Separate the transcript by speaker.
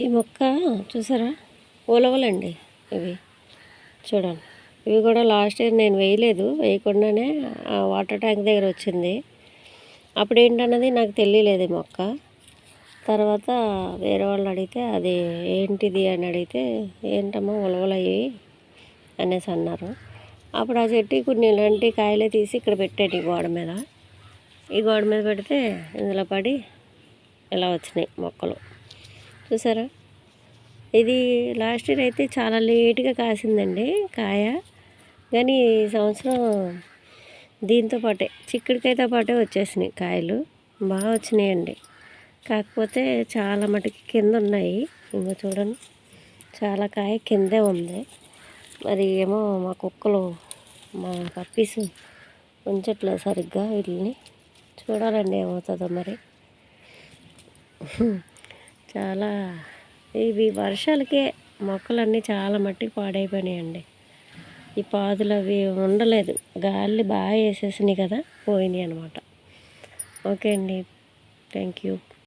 Speaker 1: ఈ మొక్క చూసారా, ఉలవలండి ఇవి. చూడండి, ఇవి కూడా లాస్ట్ ఇయర్ నేను వేయలేదు, వేయకుండానే ఆ వాటర్ ట్యాంక్ దగ్గర వచ్చింది. అప్పుడు ఏంటన్నది నాకు తెలియలేదు ఈ మొక్క. తర్వాత వేరే వాళ్ళు అడిగితే అది ఏంటిది అని అడిగితే, ఏంటమ్మా ఉలవలయ్యి అనేసి అన్నారు. అప్పుడు ఆ చెట్టు కొన్ని ఇలాంటి కాయలే తీసి ఇక్కడ పెట్టాను ఈ గోడ మీద పెడితే ఇందులో పడి ఇలా వచ్చినాయి మొక్కలు. చూసారా, ఇది లాస్ట్ ఇయర్ అయితే చాలా లేట్గా కాసిందండి కాయ. కానీ ఈ సంవత్సరం దీంతో పాటే చిక్కుడుకాయతో పాటే వచ్చేసినాయి కాయలు. బాగా వచ్చినాయండి. కాకపోతే చాలా మటుకు కింద ఉన్నాయి. ఇంకా చూడండి, చాలా కాయ కిందే ఉంది. మరి ఏమో మా కుక్కలు, మా పప్పీస్ ఉంచట్లేదు సరిగ్గా వీటిని. చూడాలండి ఏమవుతుందో మరి. చాలా ఇవి వర్షాలకే మొక్కలన్నీ చాలా మట్టికి పాడైపోయినాయండి. ఈ పాదులు అవి ఉండలేదు, గాలి బాగా వేసేసినాయి కదా, పోయినాయి అనమాట. ఓకే అండి, థ్యాంక్ యూ.